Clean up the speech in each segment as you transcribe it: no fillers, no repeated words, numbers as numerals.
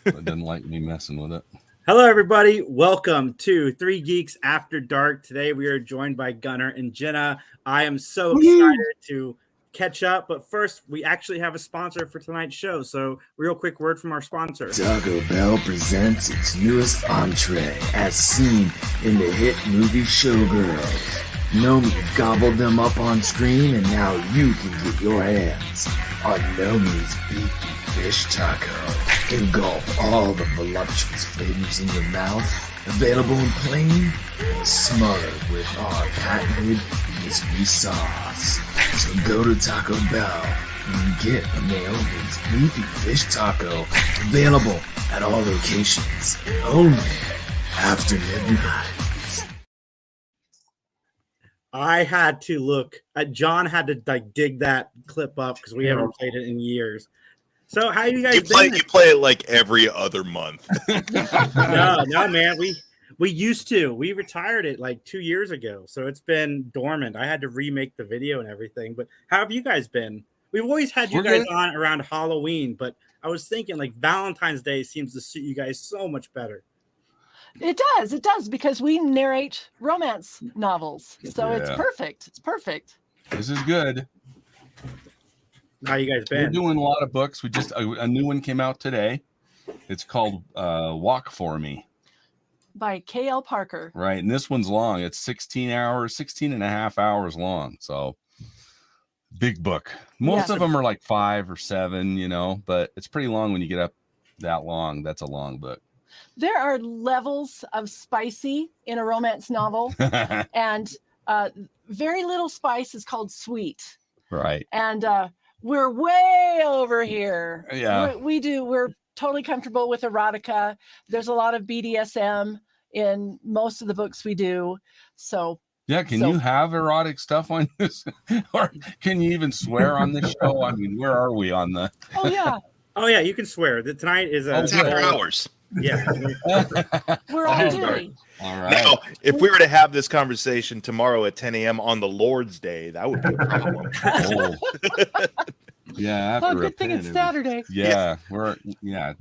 It didn't like me messing with it. Hello, everybody. Welcome to Three Geeks After Dark. Today we are joined by Gunner and Jenna. I am so excited to catch up, but first we actually have a sponsor for tonight's show. So real quick word from our sponsor. Taco Bell presents its newest entree as seen in the hit movie Showgirls. Nomi gobbled them up on screen, and now you can get your hands on Nomi's beefy fish taco. Engulf all the voluptuous flavors in your mouth. Available in plain and smothered with our patented crispy sauce. So go to Taco Bell and get Naomi's beefy fish taco. Available at all locations. Only after midnight. I had to look. John had to dig that clip up because we haven't played it in years. So how you guys you play it like every other month. No, man. We used to. We retired it like 2 years ago, so it's been dormant. I had to remake the video and everything. But how have you guys been? We've always had you guys on around Halloween, but I was thinking like Valentine's Day seems to suit you guys so much better. It does, because we narrate romance novels. So It's perfect. This is good. How you guys been? We're doing a lot of books. We just a new one came out today. It's called Walk For Me by K.L. Parker. Right. And this one's long. It's 16 and a half hours long. So big book. Most of them are like 5 or 7, but it's pretty long when you get up that long. That's a long book. There are levels of spicy in a romance novel, and very little spice is called sweet. Right. And we're way over here. Yeah. We're totally comfortable with erotica. There's a lot of BDSM in most of the books we do. So yeah, can you have erotic stuff on this? Or can you even swear on this show? I mean, where are we on the Oh yeah, you can swear. Tonight is after hours. Yeah. We're on duty. All right. Now, if we were to have this conversation tomorrow at 10 a.m. on the Lord's Day, that would be a problem. Yeah. Good thing it's Saturday. Yeah.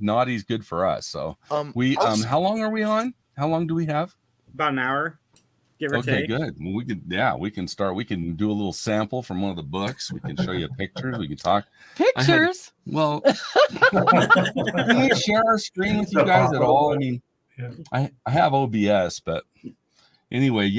Naughty's good for us. So how long are we on? How long do we have? About an hour. Give or take. Good. Well, we can start. We can do a little sample from one of the books. We can show you pictures. We can talk. Pictures? Can we share our screen with you guys at all? I mean, I have OBS, but anyway,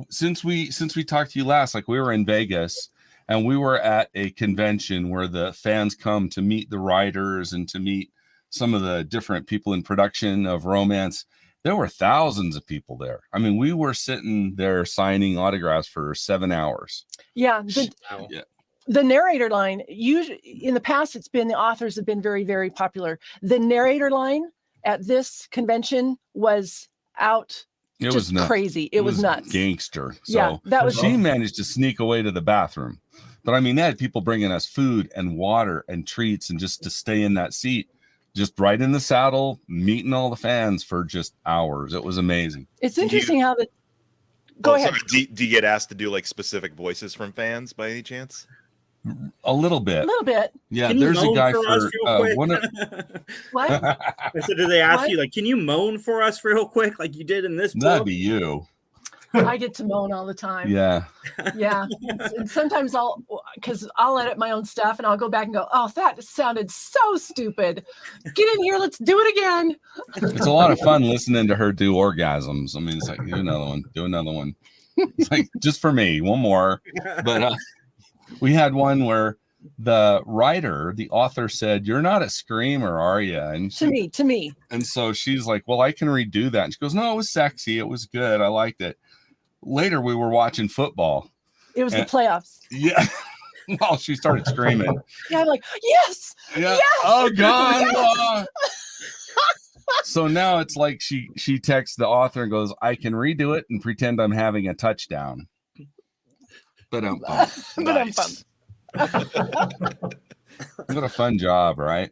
since we talked to you last, like we were in Vegas and we were at a convention where the fans come to meet the writers and to meet some of the different people in production of romance. There were thousands of people there. I mean, we were sitting there signing autographs for 7 hours. Yeah. The narrator line, usually in the past, it's been the authors have been very, very popular. The narrator line at this convention was out. It was nuts. Crazy. It was nuts. Gangster. So she managed to sneak away to the bathroom. But I mean, they had people bringing us food and water and treats and just to stay in that seat. Just right in the saddle, meeting all the fans for just hours. It was amazing. It's interesting how the. Go ahead. Sorry, do you get asked to do like specific voices from fans by any chance? A little bit. Yeah, there's a guy for one of. What? So do they ask you like, can you moan for us real quick, like you did in this book? That'd be you. I get to moan all the time. Yeah. And sometimes I'll edit my own stuff and I'll go back and go, oh, that sounded so stupid. Get in here. Let's do it again. It's a lot of fun listening to her do orgasms. I mean, it's like, do another one. It's like, just for me, one more. But we had one where the author said, "You're not a screamer, are you?" And to me. And so she's like, "Well, I can redo that." And she goes, "No, it was sexy. It was good. I liked it." Later, we were watching football. It was the playoffs. Yeah. Well, she started screaming. Yeah, I'm like, yes. Yeah. Yes! Oh God. Yes! So now it's like she texts the author and goes, "I can redo it and pretend I'm having a touchdown." But nice. What a fun job, right?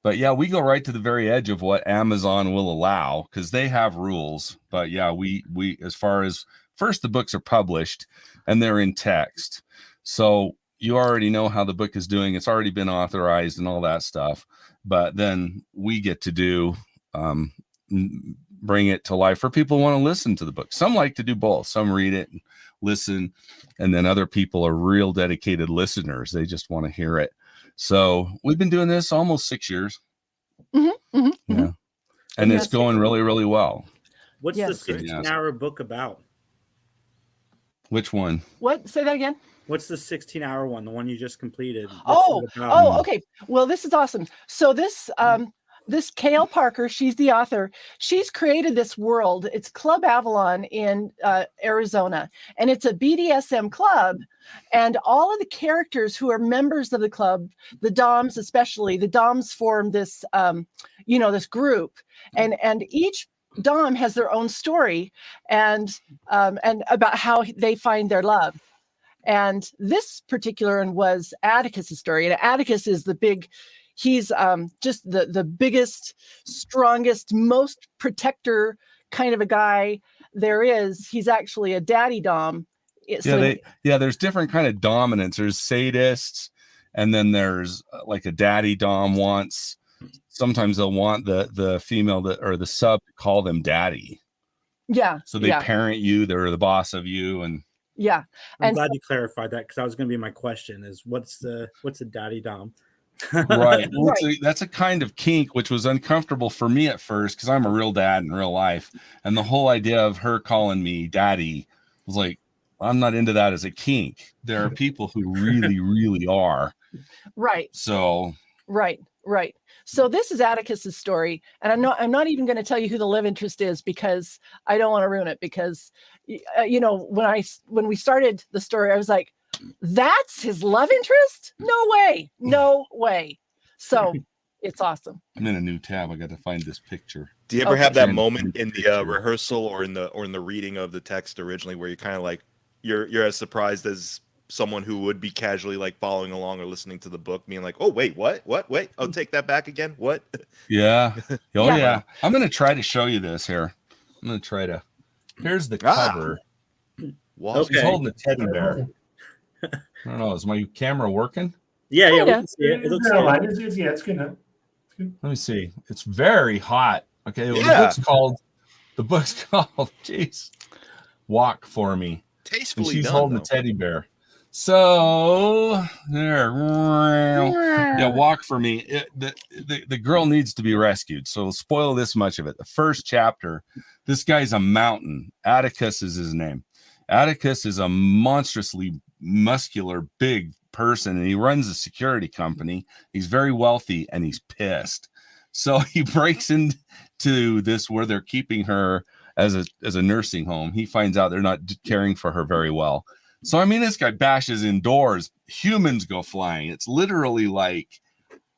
But yeah, we go right to the very edge of what Amazon will allow because they have rules. But yeah, we as far as first the books are published and they're in text. So you already know how the book is doing. It's already been authorized and all that stuff. But then we get to do bring it to life for people who want to listen to the book. Some like to do both. Some read it and listen, and then other people are real dedicated listeners. They just want to hear it. So we've been doing this almost 6 years. Yeah. And it's going really, really well. What's the 16-hour book about? Which one? What? Say that again. What's the 16-hour one? The one you just completed? Okay. Well, this is awesome. So this Kale Parker, she's the author. She's created this world. It's Club Avalon in Arizona, and it's a BDSM club. And all of the characters who are members of the club, the Doms especially, the Doms form this, this group, and each Dom has their own story and about how they find their love. And this particular one was Atticus's story, and Atticus is the big. He's just the biggest, strongest, most protector kind of a guy there is. He's actually a daddy dom. There's different kind of dominance. There's sadists, and then there's like a daddy dom wants. Sometimes they'll want the female or the sub to call them daddy. Yeah. So they parent you. They're the boss of you, and yeah. I'm glad you clarified that, because that was going to be my question: is what's a daddy dom? Right. That's a kind of kink which was uncomfortable for me at first, because I'm a real dad in real life, and the whole idea of her calling me daddy was like, I'm not into that as a kink. There are people who really, really are. Right. So right. So this is Atticus's story, and I'm not even going to tell you who the love interest is, because I don't want to ruin it, because when we started the story, I was like, that's his love interest? No way. So it's awesome. I'm in a new tab. I got to find this picture. Do you ever have that moment in the rehearsal or in the reading of the text originally where you kind of like you're as surprised as someone who would be casually like following along or listening to the book, being like, oh wait, what? Wait, oh, take that back again. What? Yeah. Yeah. I'm gonna try to show you this here. Here's the cover. Wow. She's holding a teddy bear. I don't know. Is my camera working? Yeah, we can see it. It looks good. It's good now. Let me see. It's very hot. Okay. Yeah. The book's called, jeez, Walk For Me. Tastefully and she's done, holding a teddy bear. So there. Yeah, Walk For Me. The girl needs to be rescued. So I'll spoil this much of it. The first chapter, this guy's a mountain. Atticus is his name. Atticus is a monstrously muscular, big person, and he runs a security company. He's very wealthy, and he's pissed. So he breaks into this where they're keeping her as a nursing home. He finds out they're not caring for her very well. So, I mean, this guy bashes indoors. Humans go flying. It's literally like,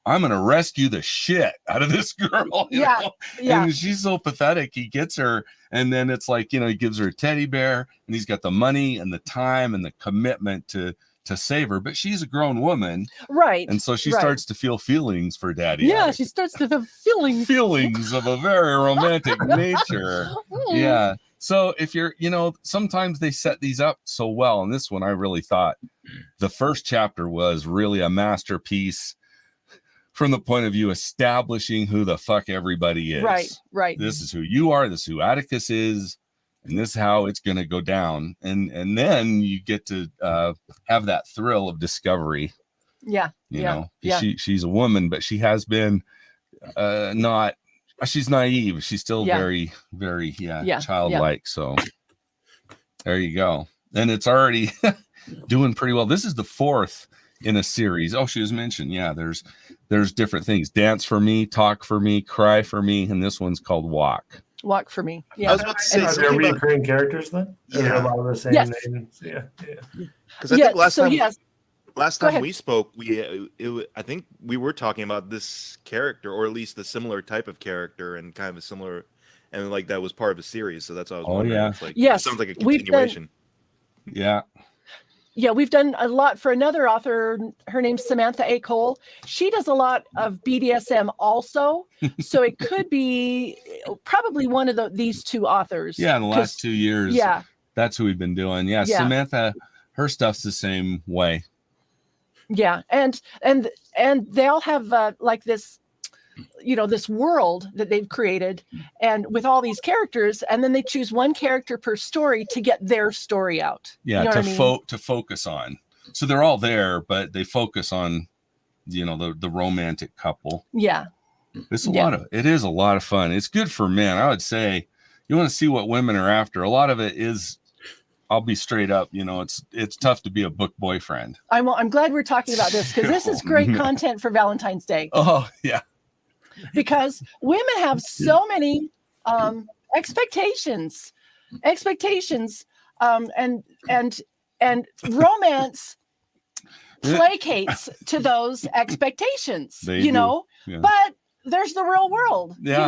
I'm going to rescue the shit out of this girl. You know? And she's so pathetic. He gets her, and then it's like, he gives her a teddy bear, and he's got the money and the time and the commitment to save her. But she's a grown woman. Right. And so she starts to feel feelings for daddy. Yeah, she starts to feel feelings. Feelings of a very romantic nature. Yeah. So if you're, sometimes they set these up so well. And this one, I really thought the first chapter was really a masterpiece from the point of view establishing who the fuck everybody is. Right. This is who you are. This is who Atticus is. And this is how it's going to go down. And then you get to have that thrill of discovery. Yeah. She's a woman, but she has been she's naive. She's still very, very childlike. So there you go. And it's already doing pretty well. This is the fourth in a series. Oh, she was mentioned. Yeah, there's different things. Dance For Me, Talk For Me, Cry For Me, and this one's called Walk. Walk For Me. Yeah. I was about to say, are there recurring characters then? Yeah. A lot of the same names. Yeah. Because I think last time we spoke, I think we were talking about this character, or at least the similar type of character, and kind of a similar, and like that was part of a series. So that's what I was wondering. Yeah. It's like, it sounds like a continuation. Yeah, we've done a lot for another author. Her name's Samantha A. Cole. She does a lot of BDSM also. So it could be probably one of these two authors. Yeah, in the last 2 years. Yeah. That's who we've been doing. Yeah, Samantha, her stuff's the same way. Yeah, and they all have like this this world that they've created, and with all these characters, and then they choose one character per story to get their story out. Yeah, to focus on. So they're all there, but they focus on, the romantic couple. Yeah. It is a lot of fun. It's good for men. I would say you want to see what women are after. A lot of it is, I'll be straight up, it's tough to be a book boyfriend. I'm glad we're talking about this, because this is great content for Valentine's Day. Oh, yeah. Because women have so many expectations, and romance placates to those expectations, Yeah. But there's the real world, they're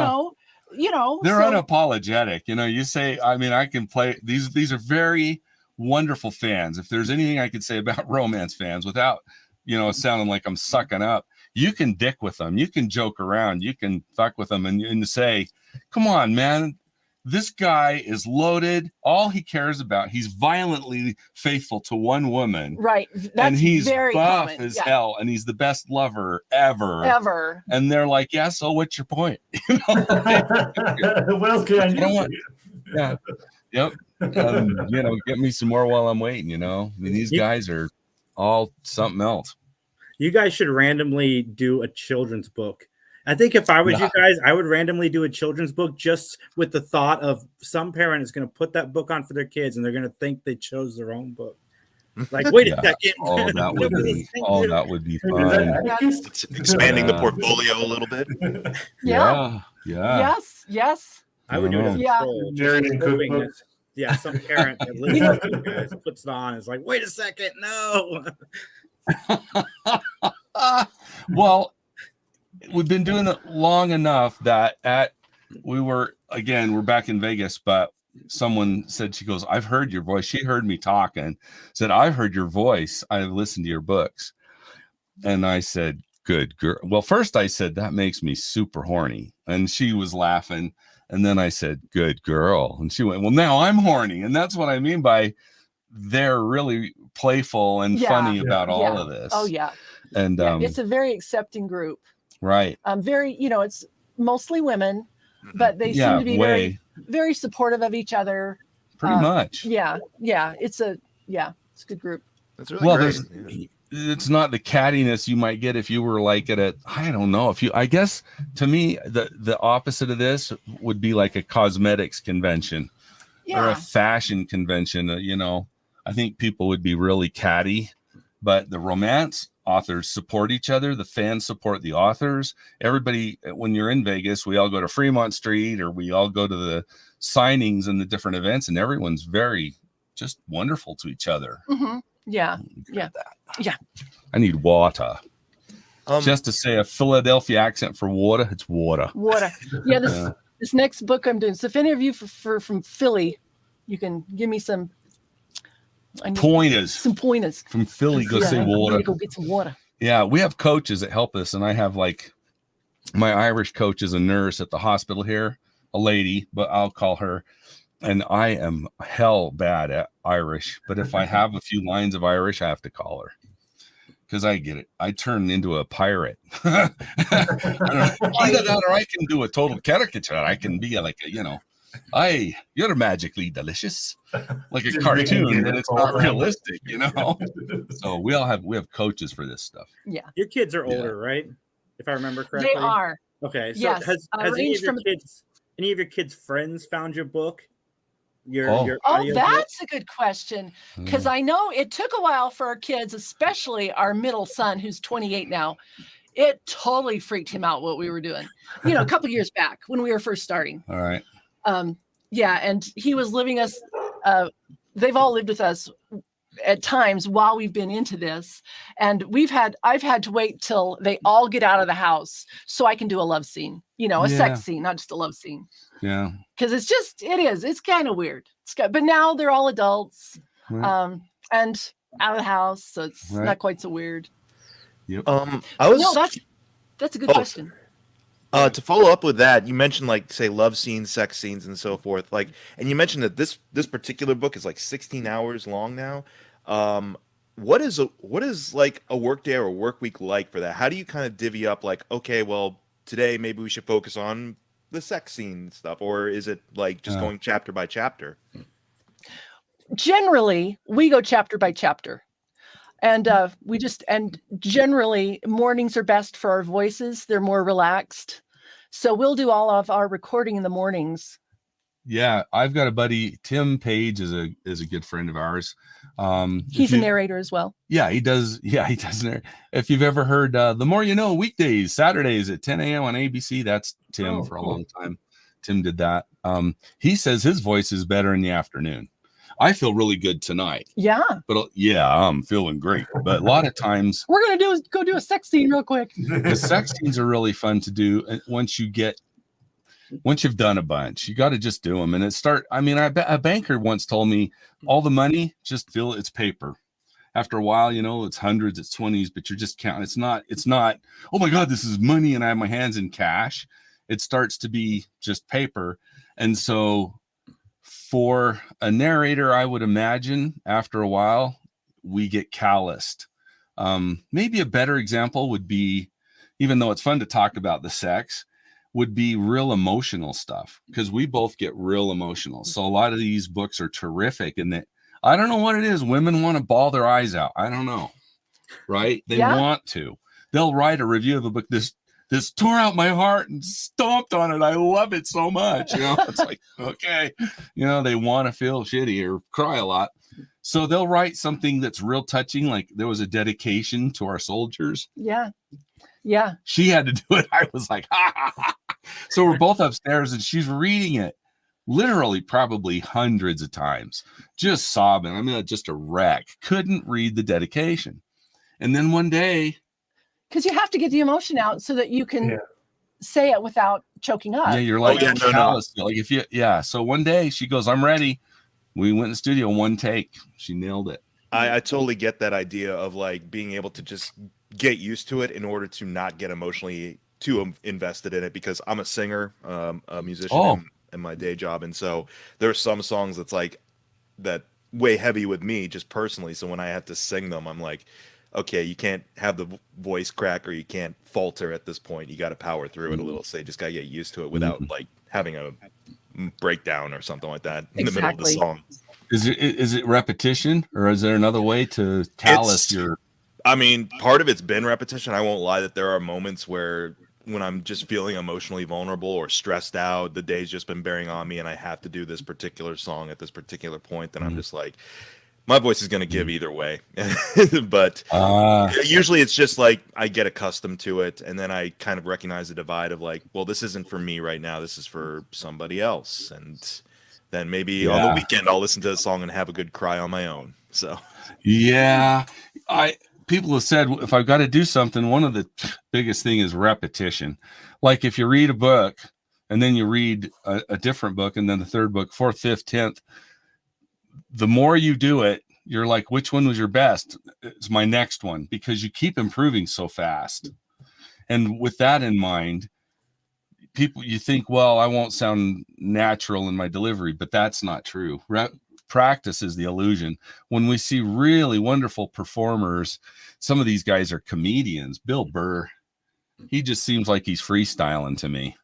unapologetic. You say, I can play these are very wonderful fans. If there's anything I could say about romance fans without, sounding like I'm sucking up, you can dick with them, you can joke around, you can fuck with them and say, come on, man, this guy is loaded. All he cares about, he's violently faithful to one woman. Right. That's and he's very buff common. as hell, and he's the best lover ever. And they're like, yeah, so what's your point? Well, can yeah. Yep. Get me some more while I'm waiting, these guys are all something else. You guys should randomly do a children's book. I think if I was you guys, I would randomly do a children's book just with the thought of some parent is going to put that book on for their kids and they're going to think they chose their own book. Like, wait a second. That would be fun. It's expanding the portfolio a little bit. Yeah. Yes. I would do it as a troll. Yeah, some parent that listens to you guys puts it on and is like, wait a second, no. Well, we've been doing it long enough that we're back in Vegas, but someone said, she goes, I've heard your voice. She heard me talking, said, I've heard your voice. I've listened to your books. And I said, good girl. Well, first I said, that makes me super horny. And she was laughing. And then I said, good girl. And she went, well, now I'm horny. And that's what I mean by they're really playful and funny about all of this. Oh, yeah. And it's a very accepting group. Right. Very, it's mostly women, but they seem to be very, very supportive of each other. Pretty much. Yeah. It's a good group. That's really great. It's not the cattiness you might get if you were like I don't know, I guess to me, the opposite of this would be like a cosmetics convention or a fashion convention. I think people would be really catty, but the romance authors support each other. The fans support the authors. Everybody, when you're in Vegas, we all go to Fremont Street or we all go to the signings and the different events, and everyone's very just wonderful to each other. Mm-hmm. Yeah. I need water. Just to say a Philadelphia accent for water, it's water. Yeah, this next book I'm doing. So if any of you from Philly, you can give me some pointers. From Philly, go say water. Go get some water. Yeah, we have coaches that help us, and I have like my Irish coach is a nurse at the hospital here, a lady, but I'll call her. And I am hell bad at Irish, but if I have a few lines of Irish, I have to call her because I get it. I turn into a pirate. Either that or I can do a total caricature. I can be like, you're magically delicious, like a cartoon, but it's not realistic, So we have coaches for this stuff. Yeah, your kids are older, right? If I remember correctly, they are. Okay, so yes. has any of your kids' friends found your book? Your that's a good question, because I know it took a while for our kids, especially our middle son, who's 28 now. It totally freaked him out what we were doing, a couple years back when we were first starting. All right. And he was living us. They've all lived with us at times while we've been into this, and I've had to wait till they all get out of the house so I can do a love scene, a sex scene, not just a love scene. Yeah, because it's kind of weird. But now they're all adults, and out of the house, so it's not quite so weird. Yep. That's a good question. To follow up with that, you mentioned say love scenes, sex scenes, and so forth. And you mentioned that this particular book is 16 hours long now. What is like a work day or a work week like for that? How do you kind of divvy up okay, well, today maybe we should focus on the sex scene stuff, or is it like just going chapter by chapter? Generally, we go chapter by chapter. And generally mornings are best for our voices. They're more relaxed. So we'll do all of our recording in the mornings. Yeah, I've got a buddy, Tim Page is a good friend of ours. He's a narrator as well. Yeah, he does. Yeah, he does. If you've ever heard The More You Know weekdays, Saturdays at 10 a.m. on ABC, that's Tim for a long time. Tim did that. He says his voice is better in the afternoon. I feel really good tonight. Yeah. But yeah, I'm feeling great. But a lot of times we're going to go do a sex scene real quick. The sex scenes are really fun to do. Once you've done a bunch, you got to just do them. And a banker once told me all the money, just feel it's paper. After a while, it's hundreds, it's 20s, but you're just counting. It's not, oh my God, this is money and I have my hands in cash. It starts to be just paper. And so for a narrator, I would imagine after a while, we get calloused. Maybe a better example would be, even though it's fun to talk about the sex, would be real emotional stuff, because we both get real emotional. So a lot of these books are terrific in that, I don't know what it is. Women want to bawl their eyes out. I don't know. Right? They want to. They'll write a review of a book. This tore out my heart and stomped on it. I love it so much. It's like, okay, they want to feel shitty or cry a lot. So they'll write something that's real touching. Like there was a dedication to our soldiers. Yeah. Yeah. She had to do it. I was like, ha, ha, ha. So we're both upstairs and she's reading it literally probably hundreds of times, just sobbing. Just a wreck. Couldn't read the dedication. And then one day, because you have to get the emotion out so that you can say it without choking up. Yeah, you're like, So one day she goes, I'm ready. We went in the studio, one take. She nailed it. I totally get that idea of like being able to just get used to it in order to not get emotionally too invested in it, because I'm a singer, a musician in my day job. And so there are some songs that's like that way heavy with me just personally. So when I have to sing them, I'm like, okay, you can't have the voice crack or you can't falter at this point. You got to power through it a little. So you just got to get used to it without like having a breakdown or something like that in the middle of the song. Is it repetition, or is there another way to callous your? Part of it's been repetition. I won't lie that there are moments where when I'm just feeling emotionally vulnerable or stressed out, the day's just been bearing on me and I have to do this particular song at this particular point, then I'm just like, my voice is going to give either way. But usually it's just like I get accustomed to it, and then I kind of recognize the divide of like, well, this isn't for me right now. This is for somebody else. And then maybe on the weekend I'll listen to the song and have a good cry on my own. So people have said if I've got to do something, one of the biggest thing is repetition. Like if you read a book and then you read a different book and then the third book, fourth, fifth, 10th, the more you do it, you're like, which one was your best? It's my next one, because you keep improving so fast. And with that in mind, you think, well, I won't sound natural in my delivery, but that's not true. Practice is the illusion. When we see really wonderful performers, some of these guys are comedians. Bill Burr, he just seems like he's freestyling to me.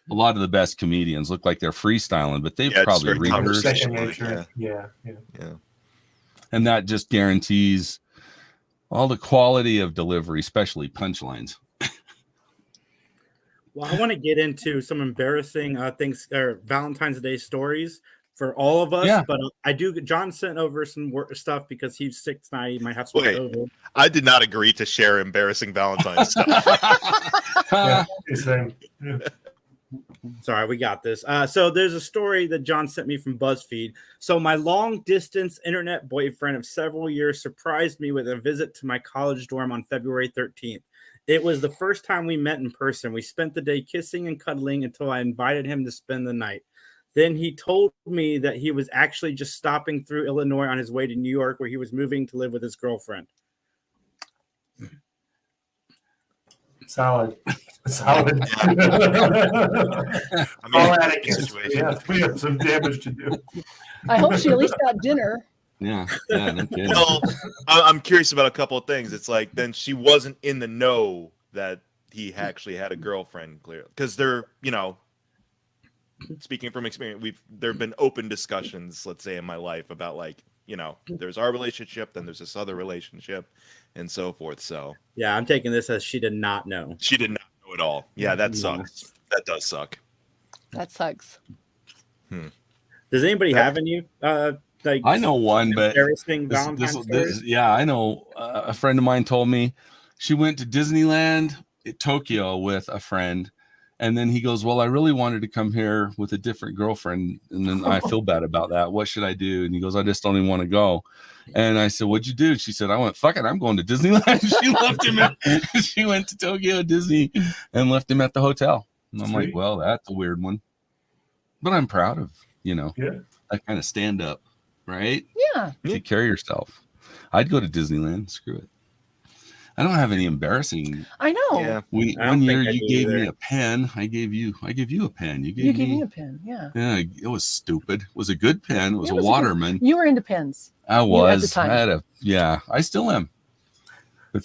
A lot of the best comedians look like they're freestyling, but they've probably rehearsed. Yeah. And that just guarantees all the quality of delivery, especially punchlines. Well, I want to get into some embarrassing things or Valentine's Day stories for all of us, but I do. John sent over some stuff because he's sick tonight. He might have some COVID. I did not agree to share embarrassing Valentine's stuff. Sorry, we got this. So there's a story that John sent me from BuzzFeed. So my long distance internet boyfriend of several years surprised me with a visit to my college dorm on February 13th. It was the first time we met in person. We spent the day kissing and cuddling until I invited him to spend the night. Then he told me that he was actually just stopping through Illinois on his way to New York, where he was moving to live with his girlfriend. Solid. All Yeah, we have some damage to do. I hope she at least got dinner. No kidding. Well, I'm curious about a couple of things. It's like then she wasn't in the know that he actually had a girlfriend, clear, because they're, you know, speaking from experience, there have been open discussions, let's say, in my life about, like, you know, there's our relationship, then there's this other relationship, and so forth. So yeah, I'm taking this as she did not know. She did not know at all. Yeah, that sucks. That does suck. That sucks. Does anybody have any like? I know one, but embarrassing Valentine's stories? yeah, I know. A friend of mine told me she went to Disneyland, Tokyo, with a friend, and then he goes, "Well, I really wanted to come here with a different girlfriend, and then I feel bad about that. What should I do?" And he goes, "I just don't even want to go." And I said, "What'd you do?" She said, "I went, fuck it, I'm going to Disneyland." She left him. She went to Tokyo Disney and left him at the hotel. And I'm like, well, that's a weird one, but I'm proud of, you know, that kind of stand up, right? Yeah. Take care of yourself. I'd go to Disneyland. Screw it. I don't have any embarrassing. I know. Yeah. One year you gave me a pen. I gave you a pen. You gave me a pen. Yeah. Yeah. It was stupid. It was a good pen. It was a Waterman. You were into pens. I was. At the time. I still am. But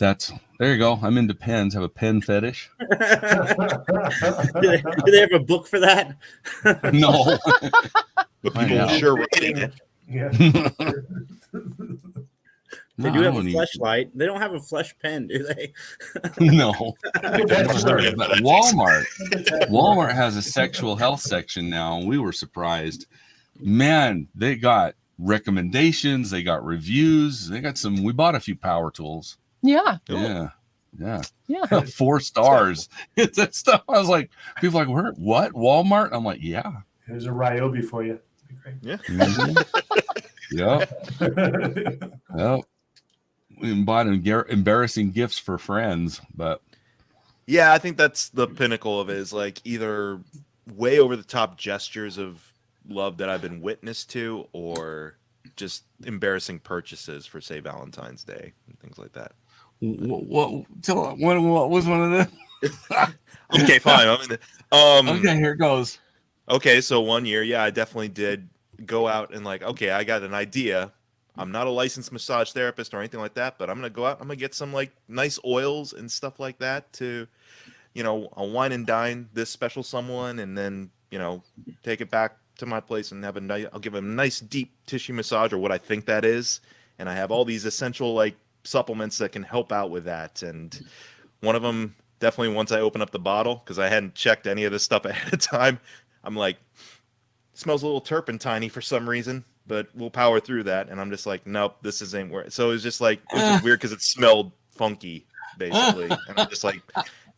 there you go. I'm into pens. Have a pen fetish. Do they have a book for that? No. But people sure were getting it. Yeah. They do have a fleshlight. They don't have a flesh pen, do they? No. But Walmart has a sexual health section now, and we were surprised. Man, they got recommendations, they got reviews, they got some. We bought a few power tools. Yeah. Yeah. 4 stars. It's that stuff. I was like, people are like, what? Walmart? I'm like, yeah. Here's a Ryobi for you. Yeah. Yep. We bought embarrassing gifts for friends, but yeah, I think that's the pinnacle of it, is like either way over the top gestures of love that I've been witness to, or just embarrassing purchases for, say, Valentine's Day and things like that. What was one of them? Okay, fine. Okay, here it goes. Okay, so one year, I definitely did go out and, like, okay, I got an idea. I'm not a licensed massage therapist or anything like that, but I'm gonna go out. I'm gonna get some, like, nice oils and stuff like that to, you know, I'll wine and dine this special someone, and then, you know, take it back to my place and have I'll give them a nice deep tissue massage, or what I think that is, and I have all these essential, like, supplements that can help out with that. And one of them, definitely, once I open up the bottle, because I hadn't checked any of this stuff ahead of time, I'm like, it smells a little turpentine-y for some reason, but we'll power through that. And I'm just like, nope, this isn't where. So it was just like, it was just weird because it smelled funky, basically. And I'm just like,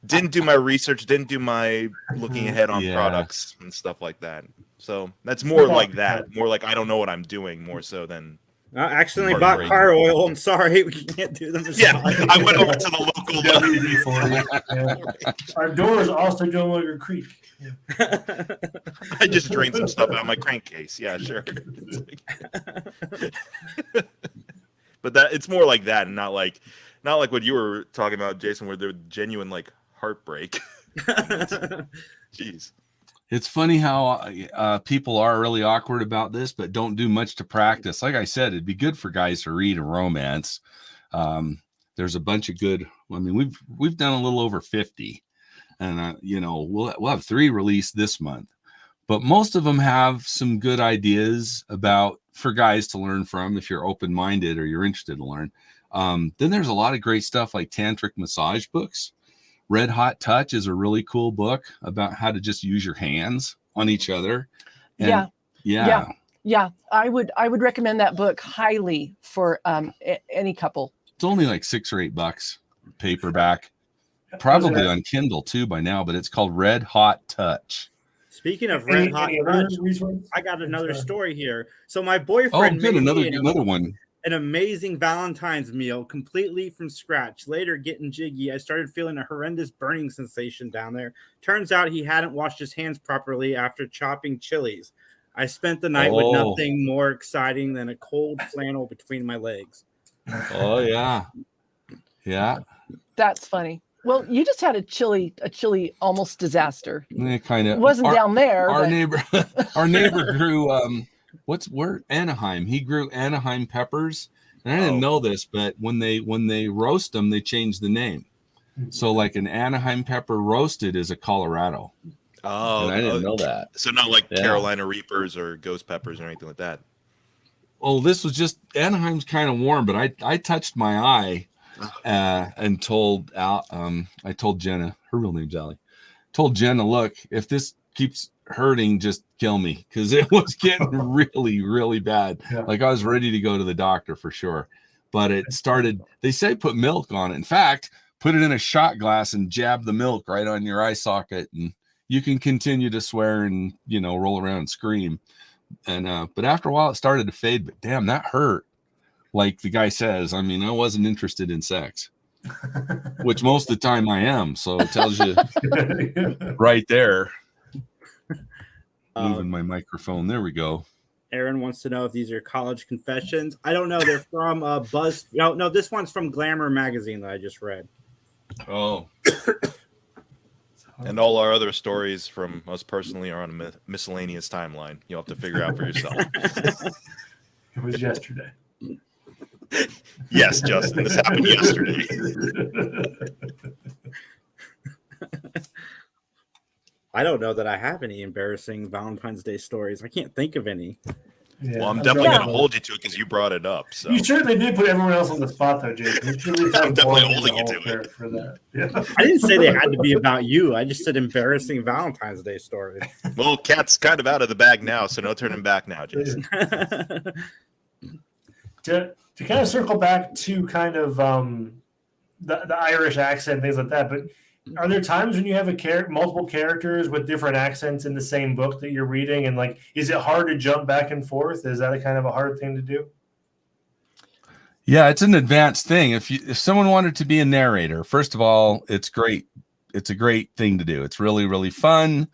didn't do my research, didn't do my looking ahead on products and stuff like that. So that's more like that, more like I don't know what I'm doing, more so than. I accidentally bought car oil. I'm sorry, we can't do them. Yeah, I went over to the local WD for it. Our doors also no longer creak. I just drained some stuff out of my crankcase. Yeah, sure. But that it's more like that, and not like what you were talking about, Jason, where there's genuine, like, heartbreak. Jeez. It's funny how people are really awkward about this, but don't do much to practice. Like I said, it'd be good for guys to read a romance. There's a bunch of good. I mean, we've done a little over 50, and you know, we'll have 3 released this month. But most of them have some good ideas for guys to learn from if you're open-minded or you're interested to learn. Then there's a lot of great stuff like tantric massage books. Red Hot Touch is a really cool book about how to just use your hands on each other. And yeah. I would recommend that book highly for any couple. It's only like $6 or $8 paperback, probably on Kindle too by now, but it's called Red Hot Touch. Speaking of Red Hot Touch, I got another story here. So my boyfriend made another one. An amazing Valentine's meal completely from scratch. Later, getting jiggy, I started feeling a horrendous burning sensation down there. Turns out he hadn't washed his hands properly after chopping chilies. I spent the night with nothing more exciting than a cold flannel between my legs. Oh, yeah. Yeah. That's funny. Well, you just had a chili almost disaster. Kind of. It wasn't down there. Our neighbor grew Anaheim. He grew Anaheim peppers, and I didn't know this, but when they roast them, they change the name. So like an Anaheim pepper roasted is a Colorado. Oh, And I didn't know that. So not like Yeah. Carolina Reapers or Ghost Peppers or anything like that. Oh, this was just Anaheim's kind of warm, but I touched my eye and told I told Jenna, her real name's Allie, told Jenna, look, if this keeps hurting, just kill me, because it was getting really, really bad. Yeah. Like I was ready to go to the doctor for sure. But it started, they say put milk on it. In fact, put it in a shot glass and jab the milk right on your eye socket, and you can continue to swear and, you know, roll around and scream. And but after a while it started to fade, but damn, that hurt. Like the guy says, I mean, I wasn't interested in sex, which most of the time I am. So it tells you right there. Moving my microphone. There we go. Aaron wants to know if these are college confessions. I don't know. They're from Buzz. No, this one's from Glamour magazine that I just read. Oh. And all our other stories from us personally are on a miscellaneous timeline. You'll have to figure out for yourself. It was yesterday. Yes, Justin, this happened yesterday. I don't know that I have any embarrassing Valentine's Day stories. I can't think of any. Yeah, Well, I'm definitely going to hold you to it because you brought it up. So You certainly did put everyone else on the spot, though, Jason. You truly I'm definitely found holding you the to whole it. for that. Yeah. I didn't say they had to be about you. I just said embarrassing Valentine's Day stories. well, Cat's kind of out of the bag now, so no turning back now, Jason. To kind of circle back to kind of the Irish accent, things like that, but are there times when you have multiple characters with different accents in the same book that you're reading, and like, is it hard to jump back and forth? Is that a kind of a hard thing to do? Yeah, it's an advanced thing. If someone wanted to be a narrator, first of all, it's great. It's a great thing to do. It's really, really fun.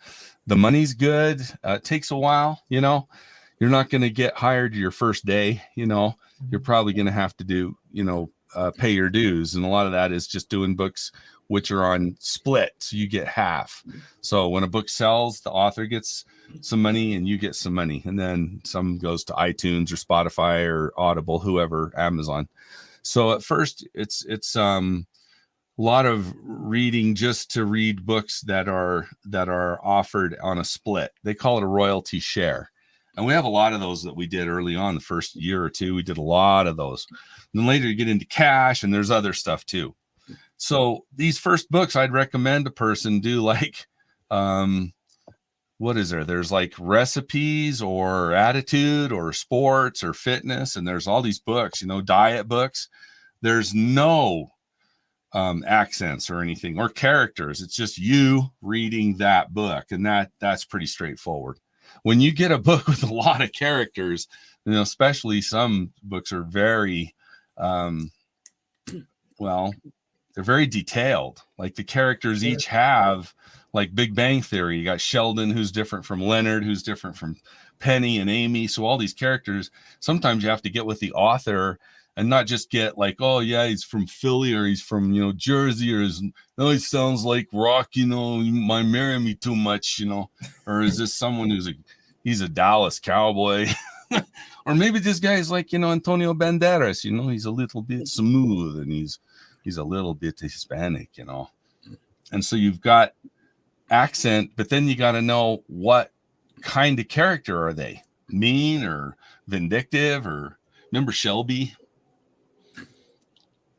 The money's good. It takes a while, you know. You're not going to get hired your first day, you know. You're probably going to have to do, you know, pay your dues. And a lot of that is just doing books which are on split. So you get half. So when a book sells, the author gets some money and you get some money. And then some goes to iTunes or Spotify or Audible, whoever, Amazon. So at first it's a lot of reading just to read books that are offered on a split. They call it a royalty share. And we have a lot of those that we did early on. The first year or two, we did a lot of those. And then later you get into cash, and there's other stuff too. So these first books, I'd recommend a person do like, what is there? There's like recipes or attitude or sports or fitness. And there's all these books, you know, diet books. There's no accents or anything or characters. It's just you reading that book. And that's pretty straightforward. When you get a book with a lot of characters, you know, especially some books are very, they're very detailed. Like the characters each have, like Big Bang Theory, you got Sheldon, who's different from Leonard, who's different from Penny and Amy. So all these characters, sometimes you have to get with the author and not just get like, oh yeah, he's from Philly or he's from, you know, Jersey, or he sounds like rock, you know, you might marry me too much, you know, or is this someone he's a Dallas cowboy? Or maybe this guy's like, you know, Antonio Banderas, you know, he's a little bit smooth and he's a little bit Hispanic, you know. And so you've got accent, but then you got to know what kind of character are they? Mean or vindictive? Or remember Shelby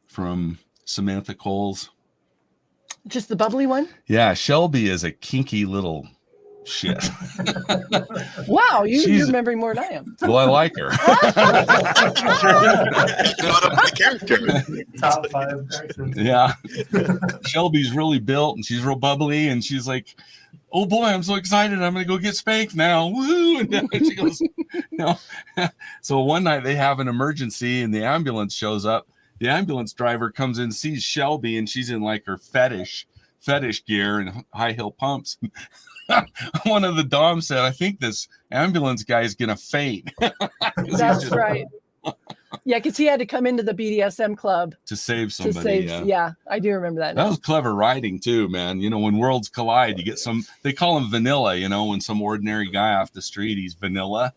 from Samantha Cole's? Just the bubbly one? Yeah, Shelby is a kinky little shit. Wow, you're remembering more than I am. Well, I like her. Top 5 accents. Yeah. Shelby's really built and she's real bubbly and she's like, oh boy, I'm so excited. I'm going to go get spanked now. Woo. And then she goes, no. So one night they have an emergency and the ambulance shows up. The ambulance driver comes in, sees Shelby, and she's in like her fetish gear and high heel pumps. One of the Doms said, I think this ambulance guy is going to faint. That's right. Yeah, because he had to come into the BDSM club to save somebody. Yeah, I do remember that. That was clever writing too, man. You know, when worlds collide, you get they call him vanilla, you know, when some ordinary guy off the street, he's vanilla,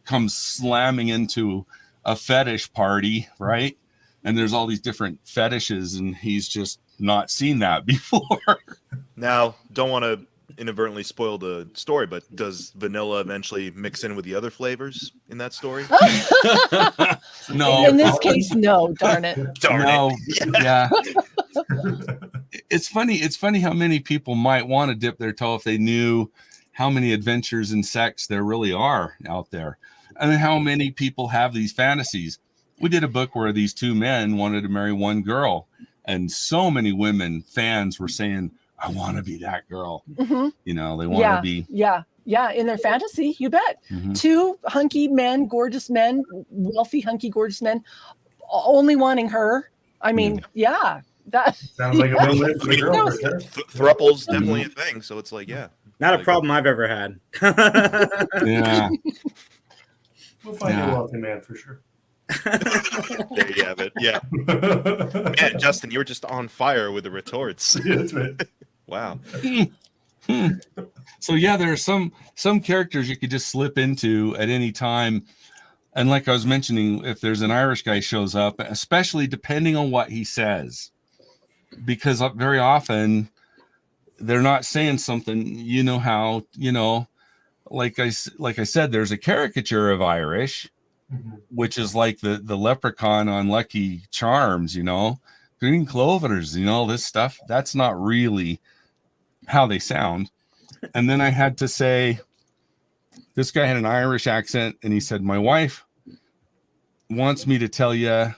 comes slamming into a fetish party, right? And there's all these different fetishes and he's just not seen that before. Now, don't want to inadvertently spoil the story, but does vanilla eventually mix in with the other flavors in that story? No. In this case, no. Darn it. No. Yeah. It's funny how many people might want to dip their toe if they knew how many adventures in sex there really are out there, and how many people have these fantasies. We did a book where these two men wanted to marry one girl, and so many women fans were saying, I want to be that girl. Mm-hmm. You know, they want to be. Yeah. In their fantasy, you bet. Mm-hmm. Two hunky men, gorgeous men, wealthy, hunky, gorgeous men, only wanting her. I mean, that sounds like a win-win for the girl. Thruple's definitely a thing. So it's like, not a problem I've ever had. Yeah. We'll find a wealthy man for sure. There you have it. Yeah. Man, Justin, you were just on fire with the retorts. Yeah, that's right. Wow. So there are some characters you could just slip into at any time. And like I was mentioning, if there's an Irish guy shows up, especially depending on what he says, because very often they're not saying something, like I said, there's a caricature of Irish, which is like the leprechaun on Lucky Charms, green clovers, this stuff. That's not really how they sound. And then I had to say, this guy had an Irish accent, and he said, my wife wants me to tell you,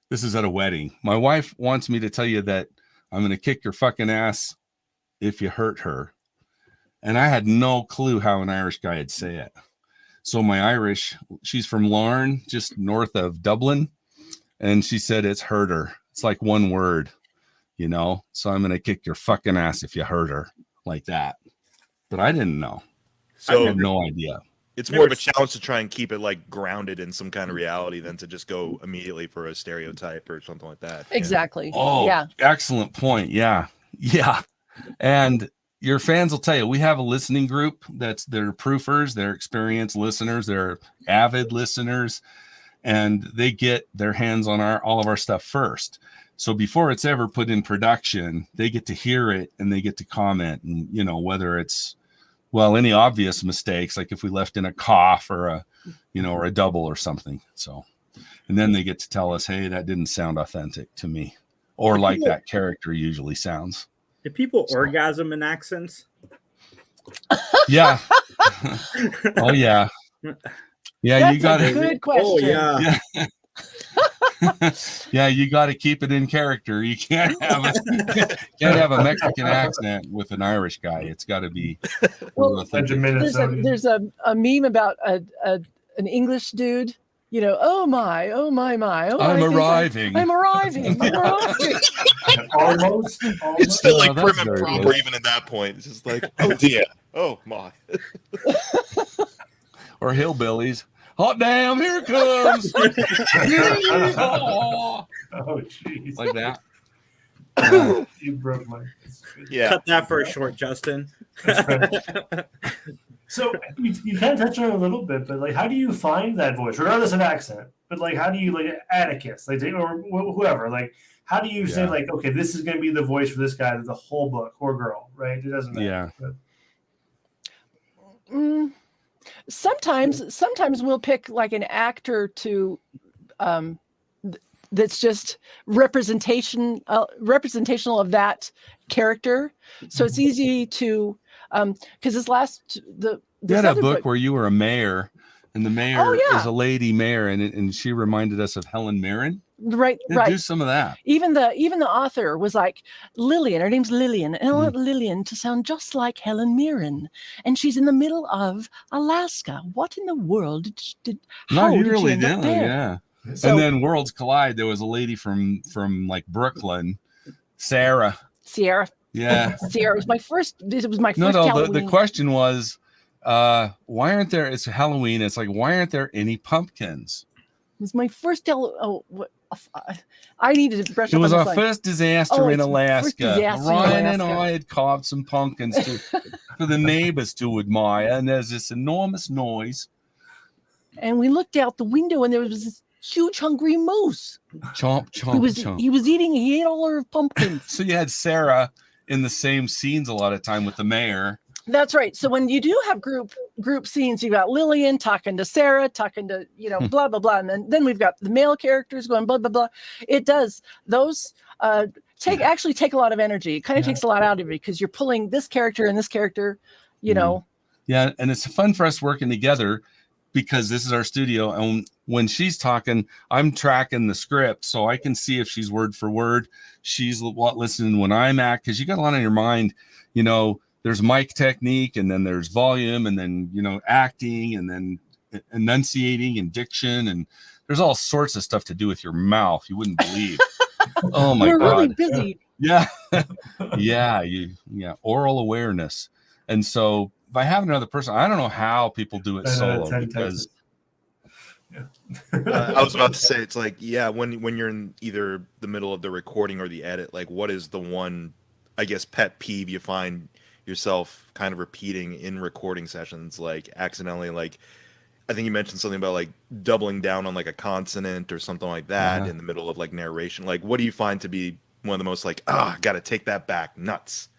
this is at a wedding. My wife wants me to tell you that I'm going to kick your fucking ass if you hurt her. And I had no clue how an Irish guy would say it. So my Irish, she's from Larne, just north of Dublin. And she said, it's hurt her. It's like one word, so I'm going to kick your fucking ass if you hurt her, like that. But I didn't know. So I had no idea. It's more of a challenge to try and keep it like grounded in some kind of reality than to just go immedately for a stereotype or something like that. Exactly. Oh, yeah. Excellent point. Yeah. Yeah. And your fans will tell you, we have a listening group they're proofers, they're experienced listeners, they're avid listeners, and they get their hands on all of our stuff first. So before it's ever put in production, they get to hear it and they get to comment, and whether it's any obvious mistakes, like if we left in a cough or a double or something. So, and then they get to tell us, hey, that didn't sound authentic to me, or like that character usually sounds. Do people orgasm in accents? Yeah. Oh yeah. Yeah, that's you got a good question. Oh yeah. Yeah, you got to keep it in character. You can't have a Mexican accent with an Irish guy. It's got to be. Well, there's a meme about an English dude. Oh my. Oh, I'm arriving. I'm arriving. Almost. It's still like prim and proper even at that point. It's just like, oh dear. Oh my. Or hillbillies. Hot damn, here it comes. Oh, jeez. Like that. You broke my. Yeah. Cut that for a short, Justin. So you kind of touched on it a little bit, but like, how do you find that voice, regardless of accent? But like, how do you Atticus, or whoever? Like, how do you say okay, this is going to be the voice for this guy, the whole book or girl, right? It doesn't matter. Yeah. Sometimes we'll pick like an actor to that's just representational of that character. So it's easy to because you had a book where you were a mayor, and the mayor is a lady mayor, and she reminded us of Helen Mirren. Right. Do some of that. Even the author was like, Lillian, her name's Lillian, and I want Lillian to sound just like Helen Mirren, and she's in the middle of Alaska. What in the world did you really did, yeah. So, and then Worlds Collide, there was a lady from like Brooklyn, Sierra. Yeah. Sierra was my first. It was my first. No. The question was, why aren't there? It's Halloween. It's like, why aren't there any pumpkins? It was my first. I needed to brush up. It was on our first disaster in Alaska. Ryan and I had carved some pumpkins for the neighbors to admire, and there's this enormous noise. And we looked out the window, and there was this huge hungry moose. Chomp, chomp, He ate all her pumpkins. So you had Sarah in the same scenes a lot of time with the mayor. That's right. So when you do have group scenes, you got Lillian talking to Sarah, talking to, blah, blah, blah. And then we've got the male characters going blah, blah, blah. It does. Those take a lot of energy. It kind of takes a lot out of you because you're pulling this character and this character, know. Yeah. And it's fun for us working together because this is our studio. And when she's talking, I'm tracking the script so I can see if she's word for word. She's listening when I'm at, because you got a lot on your mind, there's mic technique, and then there's volume, and then, acting, and then enunciating and diction. And there's all sorts of stuff to do with your mouth. You wouldn't believe. Oh my God. We're really busy. Yeah. Yeah. Oral awareness. And so if I have another person, I don't know how people do it solo because I was about to say, it's like, when you're in either the middle of the recording or the edit, like what is the one, I guess, pet peeve you find yourself kind of repeating in recording sessions, like accidentally, like I think you mentioned something about like doubling down on like a consonant or something like that in the middle of like narration. Like what do you find to be one of the most like, gotta take that back, nuts?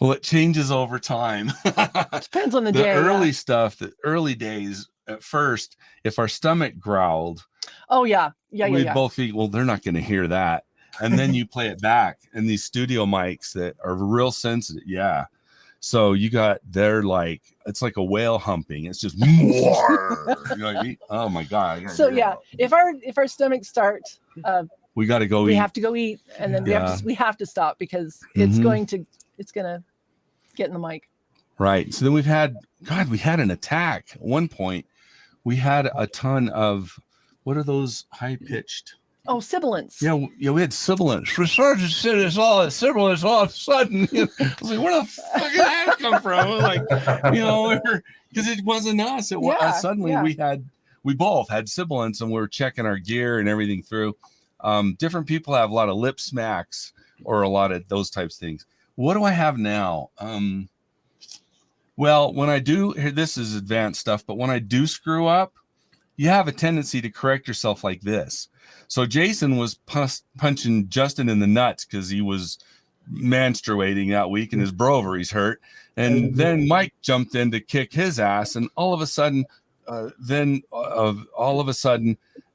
Well, it changes over time. Depends on the day. Early stuff, the early days, at first, if our stomach growled, we'd both be, well, they're not going to hear that. And then you play it back, and these studio mics that are real sensitive. Yeah. So they're like, it's like a whale humping. It's just more. Oh my God. So if our stomachs start, we got to go eat. We have to go eat, and then we have to stop because it's going to get in the mic. Right. So then we had an attack. At one point, we had a ton of, what are those high pitched? Oh, sibilants. Yeah, we had sibilants. We started to say this all at sibilants all of a sudden. I was like, where the fuck did that come from? Like, because it wasn't us. It was suddenly we both had sibilants, and we were checking our gear and everything through. Different people have a lot of lip smacks or a lot of those types of things. What do I have now? Well, when I do, this is advanced stuff, but when I do screw up, you have a tendency to correct yourself like this. So Jason was punching Justin in the nuts because he was menstruating that week and his bro ovaries hurt. And then Mike jumped in to kick his ass. And all of a sudden, and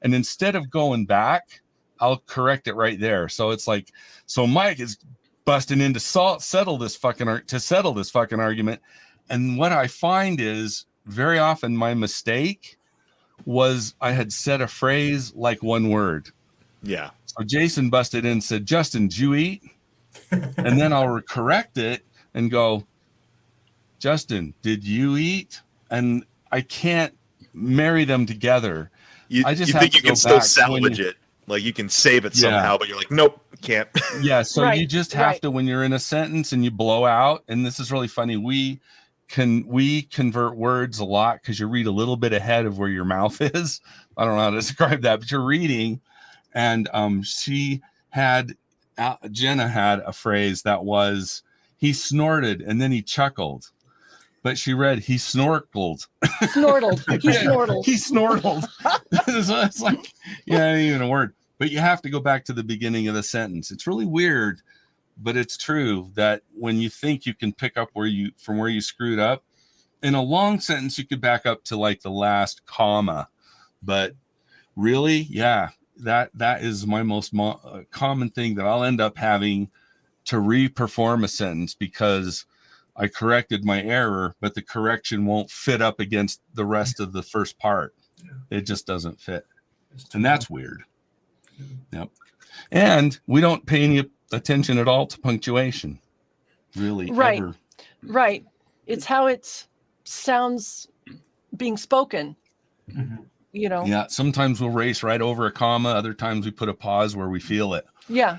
instead of going back, I'll correct it right there. So it's like, so Mike is busting in to settle this fucking argument. And what I find is very often my mistake was I had said a phrase like one word. Yeah. So Jason busted in and said, Justin, did you eat? And then I'll correct it and go, Justin, did you eat? And I can't marry them together. I just think you can still salvage it. Like you can save it somehow, but you're like, nope, can't. Yeah. So you just have to, when you're in a sentence and you blow out, and this is really funny. We convert words a lot because you read a little bit ahead of where your mouth is. I don't know how to describe that, but you're reading. And Jenna had a phrase that was, he snorted and then he chuckled. But she read, he snorkeled. Snortled. He snortled. He snortled. So it's like, ain't even a word. But you have to go back to the beginning of the sentence. It's really weird, but it's true that when you think you can pick up from where you screwed up, in a long sentence, you could back up to like the last comma. But really, that is my most common thing that I'll end up having to re-perform a sentence because I corrected my error, but the correction won't fit up against the rest of the first part. It just doesn't fit. And that's weird. Yep. And we don't pay any attention at all to punctuation. Really. Right. Ever. Right. It's how it sounds being spoken. Mm-hmm. Yeah. Sometimes we'll race right over a comma. Other times we put a pause where we feel it. Yeah.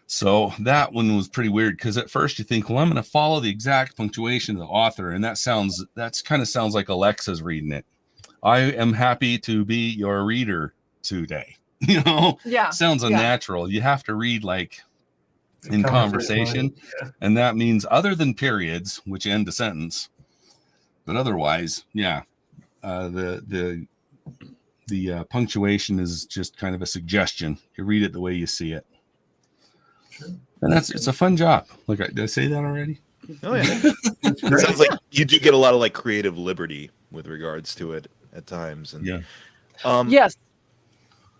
So that one was pretty weird because at first you think, well, I'm going to follow the exact punctuation of the author. And that kind of sounds like Alexa's reading it. I am happy to be your reader today. Sounds unnatural. You have to read like in conversation. Yeah. And that means other than periods, which end a sentence. But otherwise, the the punctuation is just kind of a suggestion. You read it the way you see it. Sure. And it's a fun job. Look, did I say that already? Oh yeah. It sounds like you do get a lot of like creative liberty with regards to it at times. And yes.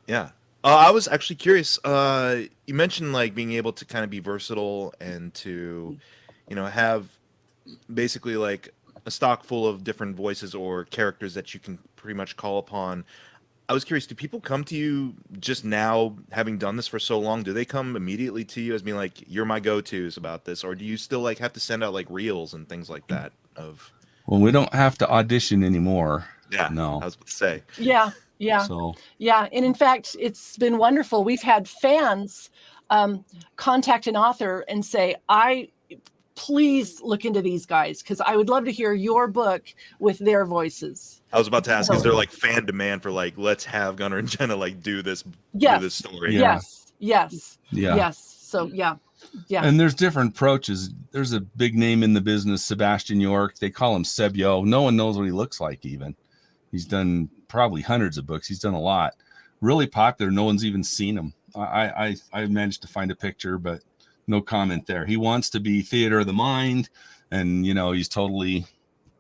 Yeah. I was actually curious. You mentioned like being able to kind of be versatile and to, have basically like a stock full of different voices or characters that you can pretty much call upon. I was curious, do people come to you just now, having done this for so long? Do they come immediately to you as being like, you're my go-tos about this? Or do you still like have to send out like reels and things like that? Well, we don't have to audition anymore. Yeah, no. I was about to say. Yeah. So. Yeah. And in fact, it's been wonderful. We've had fans contact an author and say, please look into these guys because I would love to hear your book with their voices. I was about to ask, is there like fan demand for like, let's have Gunner and Jenna like do this story? Yeah. Yes. So yeah. And there's different approaches. There's a big name in the business, Sebastian York. They call him Sebyo. No one knows what he looks like even. He's done probably hundreds of books. He's done a lot. Really popular. No one's even seen him. I managed to find a picture, but no comment there. He wants to be theater of the mind, and he's totally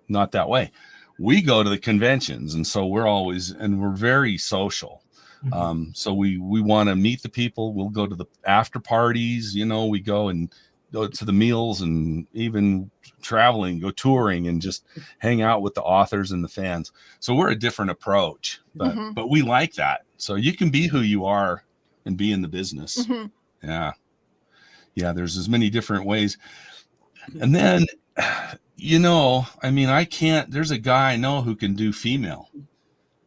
not that way. We go to the conventions, and so we're very social. Mm-hmm. So we want to meet the people. We'll go to the after parties. We go and go to the meals, and even traveling, go touring, and just hang out with the authors and the fans. So we're a different approach, but we like that. So you can be who you are and be in the business. Mm-hmm. Yeah, there's as many different ways. And then, there's a guy I know who can do female.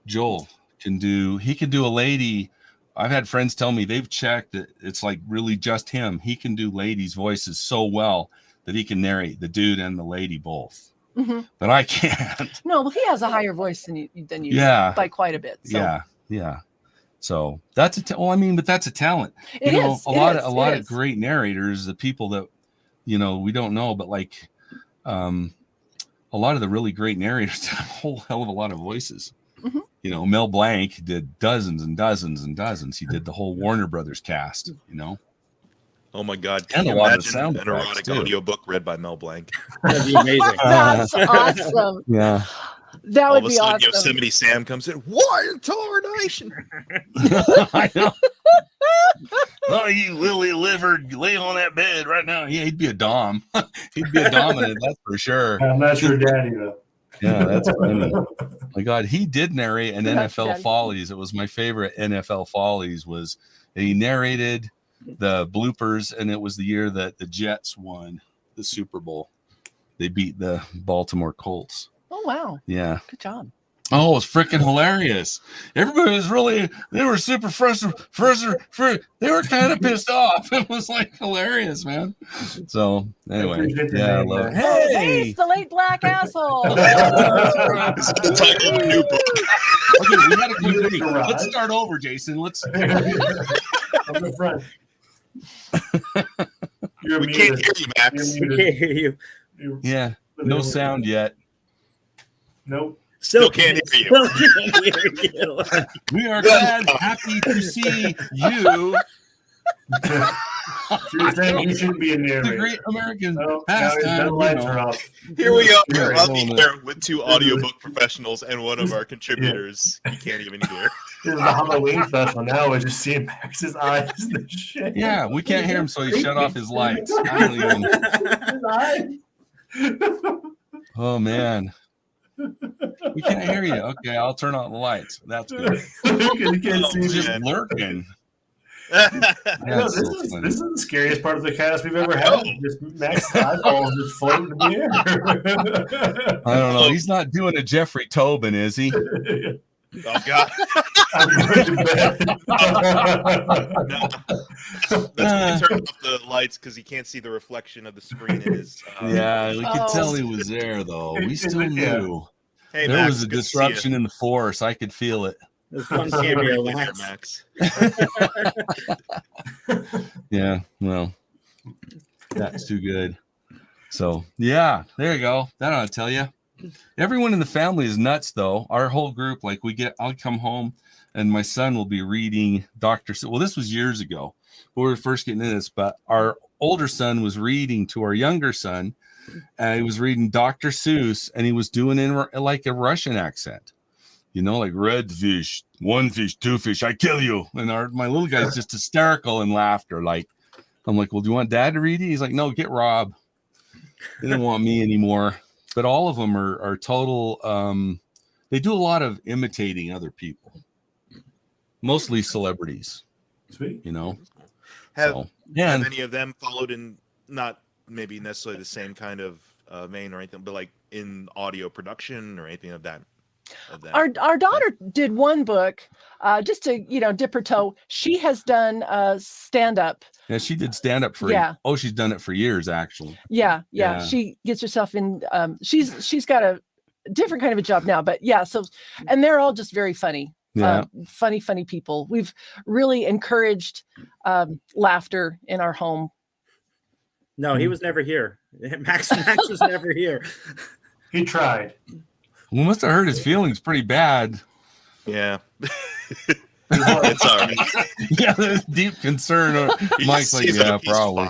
Joel can do a lady. I've had friends tell me they've checked that it's like really just him. He can do ladies' voices so well that he can narrate the dude and the lady both. Mm-hmm. But I can't. No, well, he has a higher voice than you by quite a bit. So. Yeah. So that's but that's a talent. It is. A lot of great narrators, the people that, we don't know, but like a lot of the really great narrators have a whole hell of a lot of voices. Mm-hmm. Mel Blanc did dozens and dozens and dozens. He did the whole Warner Brothers cast, Oh my God. Can you imagine an erotic audiobook read by Mel Blanc? That'd be amazing. That's awesome. Yeah. That would be awesome. All of a sudden, Yosemite Sam comes in. What in tarnation? I know. Oh, you lily livered, lay on that bed right now. Yeah, he'd be a dom. He'd be a dominant, that's for sure. I'm not your daddy though. Yeah, that's funny. My God, he did narrate an NFL Follies. It was my favorite NFL Follies. Was he narrated the bloopers, and it was the year that the Jets won the Super Bowl. They beat the Baltimore Colts. Oh, wow. Yeah. Good job. Oh, it was freaking hilarious. Everybody was they were super they were kind of pissed off. It was like hilarious, man. So anyway, I love it. Hey, the late black asshole. It's the title of a new book. Okay, we gotta complete. Let's start over, Jason. Let's on the front. We can't hear you, Max. We can't hear you. Yeah. No sound yet. Nope. Still can't hear you. We are glad, happy to see you. You're saying you shouldn't be a narrator. The great American pastime. Lights are off. Here we are on the air with two audiobook professionals and one of our contributors. You can't even hear. This is the Halloween special. Now we're just seeing Max's eyes and the shit. Yeah, we can't hear him, so he shut off his lights. I don't even... Oh, man. We can't hear you. Okay, I'll turn on the lights. That's good. You can't see just lurking. This is the scariest part of the cast we've ever had. Just Max's eyeballs just floating in the air. I don't know. He's not doing a Jeffrey Tobin, is he? Oh God! I'm going to bed. That's when he turned off the lights because he can't see the reflection of the screen in his. Yeah, we could tell he was there though. We still knew. Hey, there Max, was a disruption in the force. I could feel it. Fun cameo, Max. Yeah, well, that's too good. So yeah, there you go. That ought to tell you. Everyone in the family is nuts, though. Our whole group, like I'll come home and my son will be reading well, this was years ago when we were first getting into this, but our older son was reading to our younger son, and he was reading Dr. Seuss, and he was doing in like a Russian accent, like red fish, one fish, two fish, I kill you. And my little guy's just hysterical in laughter. Like, I'm like, well, do you want dad to read it? He's like, no, get Rob. They don't want me anymore. But all of them are total. They do a lot of imitating other people, mostly celebrities. Sweet. Have any of them followed in, not maybe necessarily the same kind of vein or anything, but like in audio production or anything of that? Our daughter did one book, just to dip her toe. She has done stand up. Yeah, she did stand up for she's done it for years, actually. Yeah. She gets herself in. She's got a different kind of a job now, but so, and they're all just very funny. Funny people. We've really encouraged laughter in our home. No, he was never here. Max was never here. He tried. We must have hurt his feelings pretty bad. Yeah. It's all right. Yeah, there's deep concern. Mike's like, yeah, probably.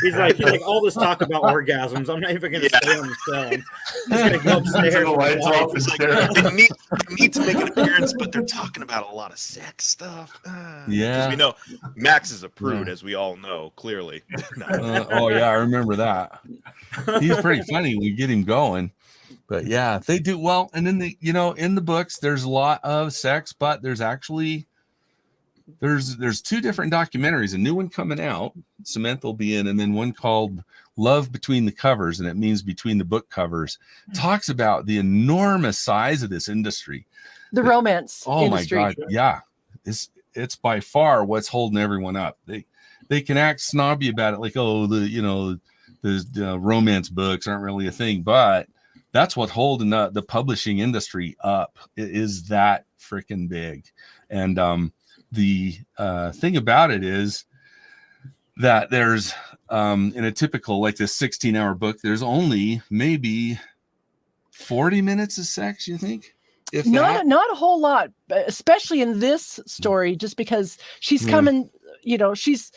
He's like, all this talk about orgasms. I'm not even going to stay on the cell. He's going to go upstairs. The lights off and like, they need to make an appearance, but they're talking about a lot of sex stuff. Yeah. Because we know Max is a prude, as we all know, clearly. Oh, yeah, I remember that. He's pretty funny when we get him going. But yeah, they do well. And then in the books, there's a lot of sex, but there's actually there's two different documentaries, a new one coming out, Samantha will be in, and then one called Love Between the Covers, and it means between the book covers. Talks about the enormous size of this industry. The romance industry. My God. Yeah. It's by far what's holding everyone up. They can act snobby about it, like, oh, the romance books aren't really a thing, but that's what holding the publishing industry up. It is that freaking big. And the thing about it is that there's in a typical, like this 16-hour book, there's only maybe 40 minutes of sex, you think? If not a whole lot, especially in this story, just because she's coming, she's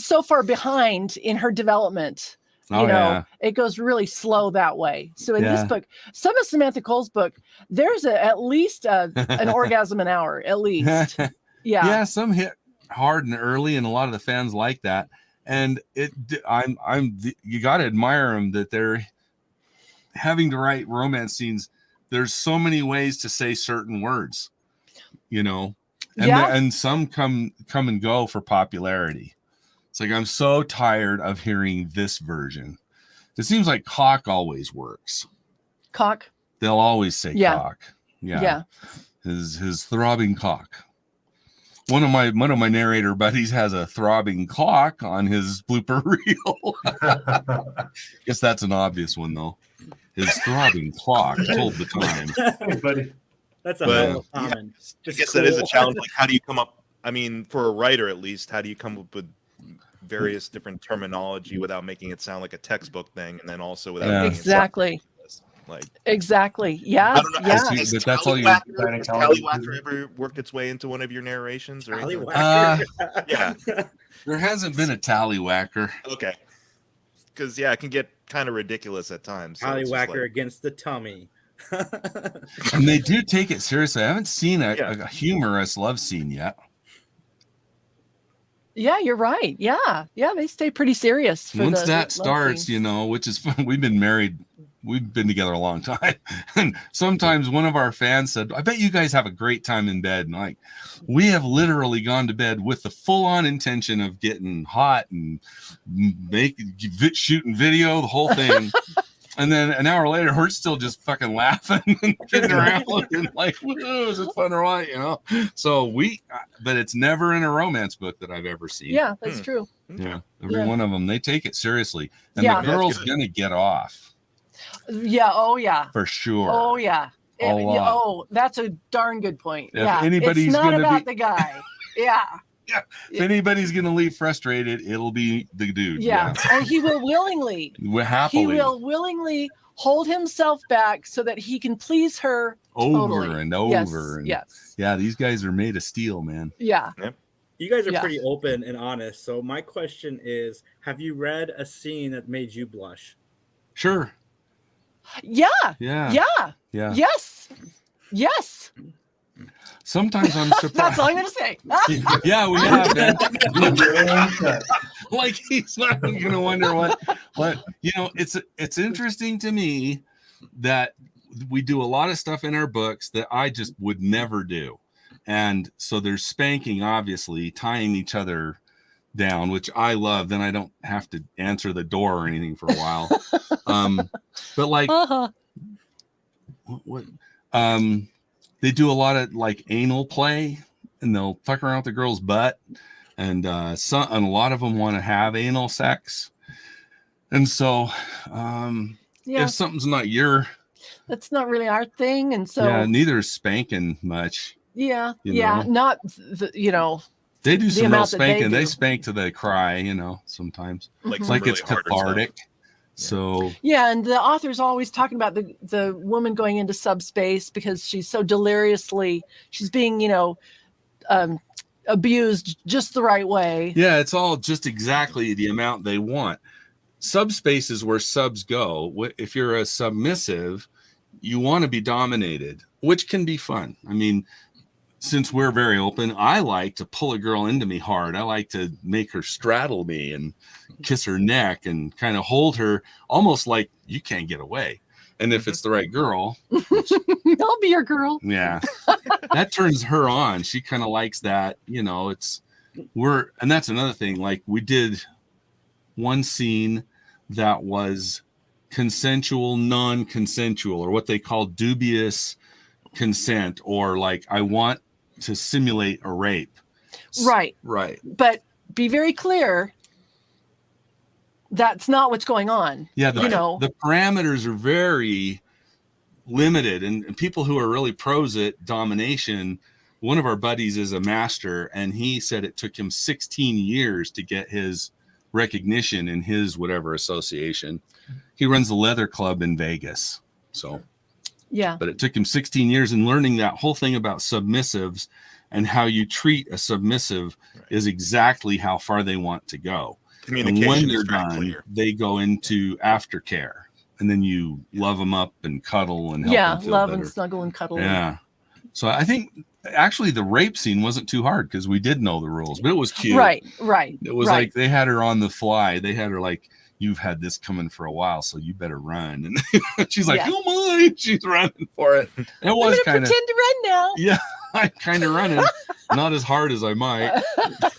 so far behind in her development. It goes really slow that way. So in this book, some of Samantha Cole's book, there's at least an orgasm an hour, at least. Yeah, some hit hard and early, and a lot of the fans like that. And you got to admire them that they're having to write romance scenes. There's so many ways to say certain words, and some come and go for popularity. It's like, I'm so tired of hearing this version. It seems like cock always works. Cock? They'll always say cock. Yeah. His throbbing cock. One of my narrator buddies has a throbbing cock on his blooper reel. Guess that's an obvious one, though. His throbbing clock told the time. Hey, buddy. That's a common. I guess that is a challenge. Like, how do you come up? I mean, for a writer, at least, how do you come up with various different terminology without making it sound like a textbook thing, and then also without exactly. Exactly. Yeah. I don't know. Yeah. Has that's all you. Tallywhacker ever worked its way into one of your narrations? Or yeah. There hasn't been a tallywhacker. Okay. Because it can get kind of ridiculous at times. So Tallywhacker against the tummy. And they do take it seriously. I haven't seen a humorous love scene yet. Yeah, you're right. Yeah, they stay pretty serious. Once that starts, which is fun. We've been married. We've been together a long time. And sometimes one of our fans said, I bet you guys have a great time in bed. And like, we have literally gone to bed with the full-on intention of getting hot and shooting video, the whole thing. And then an hour later, we're still just fucking laughing and kidding around and like, is it fun or what, So but it's never in a romance book that I've ever seen. Yeah, that's true. Yeah, every one of them, they take it seriously. And the girl's going to get off. Yeah, oh yeah. For sure. Oh yeah. That's a darn good point. If anybody's it's not about the guy. Yeah. Yeah. If anybody's going to leave frustrated, it'll be the dude. Yeah. And he will willingly. Happily. He will willingly hold himself back so that he can please her over and over. Yes. Yeah, these guys are made of steel, man. Yeah. You guys are pretty open and honest. So my question is, have you read a scene that made you blush? Sure. Yeah. Yeah. Yes. Sometimes I'm surprised. That's all I'm going to say. Yeah, we have, man. Like he's not going to wonder what, it's interesting to me that we do a lot of stuff in our books that I just would never do. And so there's spanking, obviously, tying each other down, which I love. Then I don't have to answer the door or anything for a while. But like, they do a lot of like anal play, and they'll fuck around with the girl's butt, and a lot of them want to have anal sex. And so, if something's not that's not really our thing, and so neither is spanking much. Not they do some real spanking. They spank till they cry, sometimes like really it's cathartic. So and the author's always talking about the woman going into subspace because she's so deliriously, she's being abused just the right way. Yeah, it's all just exactly the amount they want. Subspace is where subs go. If you're a submissive, you want to be dominated, which can be fun. I mean, since we're very open, I like to pull a girl into me hard. I like to make her straddle me and kiss her neck and kind of hold her almost like you can't get away. And if it's the right girl, I'll be your girl. Yeah, that turns her on. She kind of likes that, and that's another thing. Like we did one scene that was consensual, non-consensual, or what they call dubious consent, or like I want to simulate a rape. Right. But be very clear, that's not what's going on. Yeah, the parameters are very limited, and people who are really pros at domination, one of our buddies is a master, and he said it took him 16 years to get his recognition in his whatever association. He runs the Leather Club in Vegas. So but it took him 16 years, and learning that whole thing about submissives and how you treat a submissive is exactly how far they want to go. Communication and when they're is very done, clear. They go into aftercare, and then you love them up and cuddle and help them feel love better. and snuggle and cuddle. Yeah. So I think actually the rape scene wasn't too hard because we did know the rules, but it was cute. Right. It was like they had her on the fly. They had her like, you've had this coming for a while, so you better run. And she's like, oh my, she's running for it. And it was kind of pretend to run now. Yeah, I'm kind of running, not as hard as I might.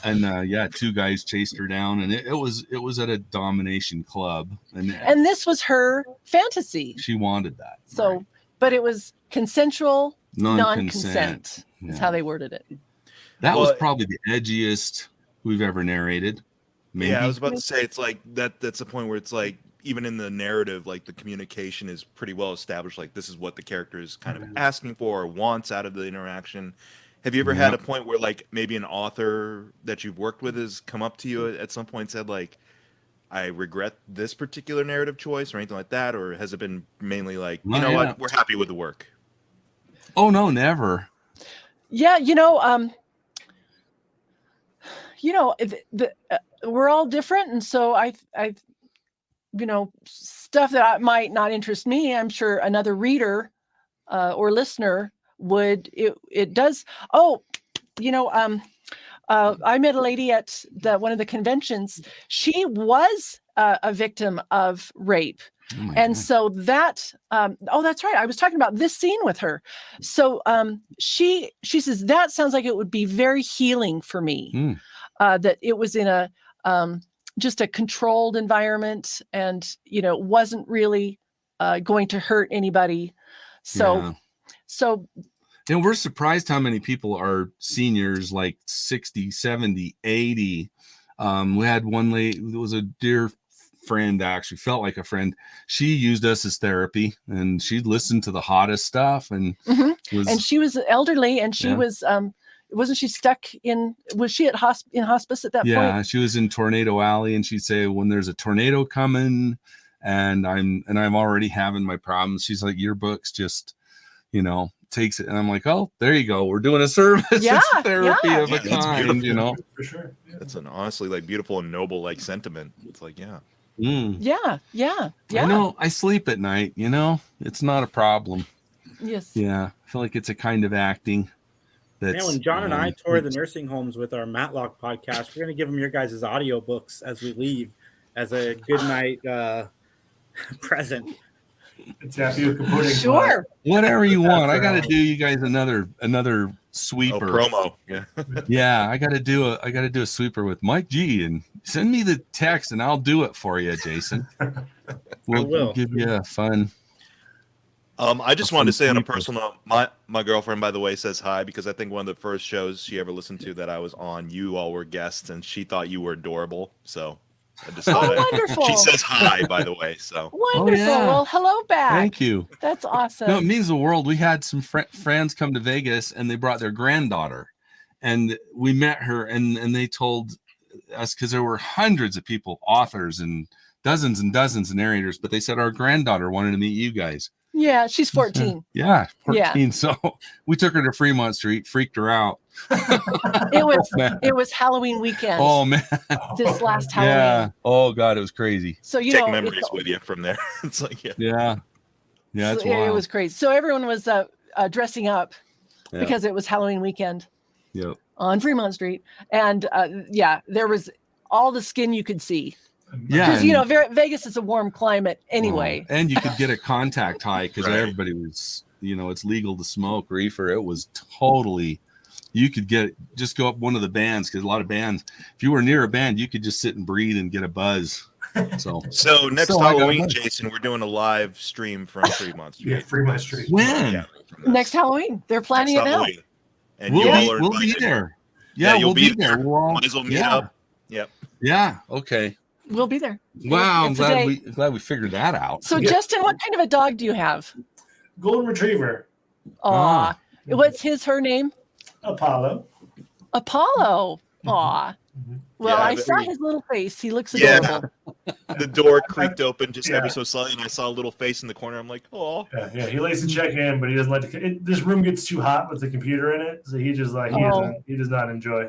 And two guys chased her down, and it was at a domination club, and this was her fantasy. She wanted that. So, but it was consensual, non-consent. That's how they worded it. That was probably the edgiest we've ever narrated. Maybe. Yeah, I was about to say it's like that's the point where it's like even in the narrative, like the communication is pretty well established. Like this is what the character is kind of asking for or wants out of the interaction. Have you ever had a point where like maybe an author that you've worked with has come up to you at some point and said like, I regret this particular narrative choice or anything like that? Or has it been mainly like, what, we're happy with the work? Oh no, never. Yeah. We're all different, and so I stuff that might not interest me, I'm sure another reader or listener would. It does. I met a lady at one of the conventions. She was a victim of rape. And so that, that's right. I was talking about this scene with her. So she says, that sounds like it would be very healing for me. That it was in a just a controlled environment, and wasn't really going to hurt anybody. So and we're surprised how many people are seniors, like 60, 70, 80. We had one lady who was a dear friend, actually felt like a friend. She used us as therapy, and she'd listen to the hottest stuff, and and she was elderly, and she was wasn't she stuck in, was she at in hospice at that point? Yeah, she was in Tornado Alley, and she'd say when there's a tornado coming and I'm already having my problems. She's like, your book's just, takes it. And I'm like, oh, there you go. We're doing a service. Yeah, it's therapy of a that's kind, For sure. Yeah. That's an honestly like beautiful and noble like sentiment. It's like, Yeah. I know. I sleep at night, it's not a problem. Yes. Yeah. I feel like it's a kind of acting. That's, when John and I tour the nursing homes with our Matlock podcast, we're going to give them your guys' audiobooks as we leave as a good night present. It's happy with pudding. Sure. Whatever you want. I got to do you guys another sweeper. Promo. Yeah. Yeah, I got to do a sweeper with Mike G, and send me the text and I'll do it for you, Jason. We'll give you a fun. I just wanted to say on a personal note, my girlfriend, by the way, says hi because I think one of the first shows she ever listened to that I was on, you all were guests, and she thought you were adorable. So I just thought wonderful. She says hi, by the way. So wonderful. Well, hello back. Thank you. That's awesome. No, it means the world. We had some friends come to Vegas, and they brought their granddaughter, and we met her, and they told us, because there were hundreds of people, authors and dozens of narrators, but they said our granddaughter wanted to meet you guys. Yeah, she's 14. Yeah, 14. Yeah. So we took her to Fremont Street, freaked her out. It was Halloween weekend. Oh man, this last Halloween. Yeah. Oh god, it was crazy. So take memories with you from there. It's like yeah. It's so wild. It was crazy. So everyone was dressing up because it was Halloween weekend. Yep. On Fremont Street, and there was all the skin you could see. Yeah, because Vegas is a warm climate anyway. And you could get a contact high because everybody was, it's legal to smoke reefer. It was totally, you could just go up one of the bands, because a lot of bands, if you were near a band, you could just sit and breathe and get a buzz. So next Halloween, Jason, we're doing a live stream from Fremont Street. Yeah, Fremont Street. When? Yeah, next Halloween, they're planning it now. And we'll be there. Yeah, we'll be there. Might as well meet up. Yep. Yeah. Okay. We'll be there. Wow, I'm glad we figured that out. So, Justin, what kind of a dog do you have? Golden Retriever. Aw. What's her name? Apollo. Apollo. Aw. Well, I saw his little face. He looks adorable. The door creaked open just ever so slightly, and I saw a little face in the corner. I'm like, oh. Yeah. He likes to check in, but he doesn't like to. This room gets too hot with the computer in it, so he just he does not enjoy.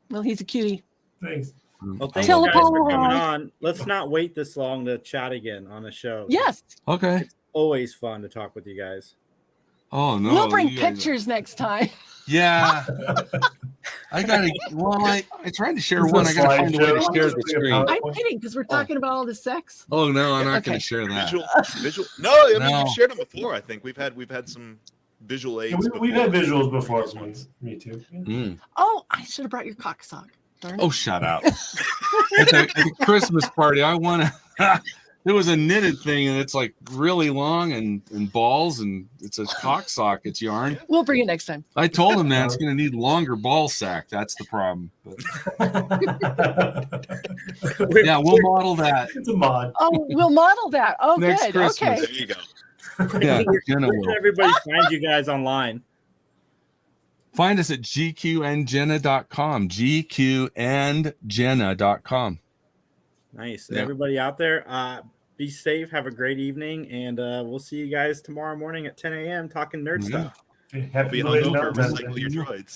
Well, he's a cutie. Thanks. Well, thanks guys for coming on. Let's not wait this long to chat again on the show. Yes. Okay. It's always fun to talk with you guys. Oh no. We'll bring pictures next time. Yeah. I tried to share one. I gotta find a way to share the screen. I'm kidding, because we're talking about all the sex. Oh no, I'm not gonna share that. Visual. No, I mean we've shared them before. I think we've had some visual aids. Yeah, we've had visuals before. Me too. Yeah. Oh, I should have brought your cock sock. Darn it. Oh, shut up. At the Christmas party, there was a knitted thing, and it's like really long and balls, and it's a cock sock. It's yarn. We'll bring it next time. I told him that it's going to need longer ball sack. That's the problem. Yeah, we'll model that. It's a mod. Oh, we'll model that. Oh, next good. Christmas. Okay. There you go. Yeah, Where can everybody find you guys online? Find us at gqandjenna.com. gqandjenna.com. Nice. Yeah. Everybody out there, be safe. Have a great evening. And we'll see you guys tomorrow morning at 10 a.m. talking nerd stuff. Happy Be hungover, recycle your droids.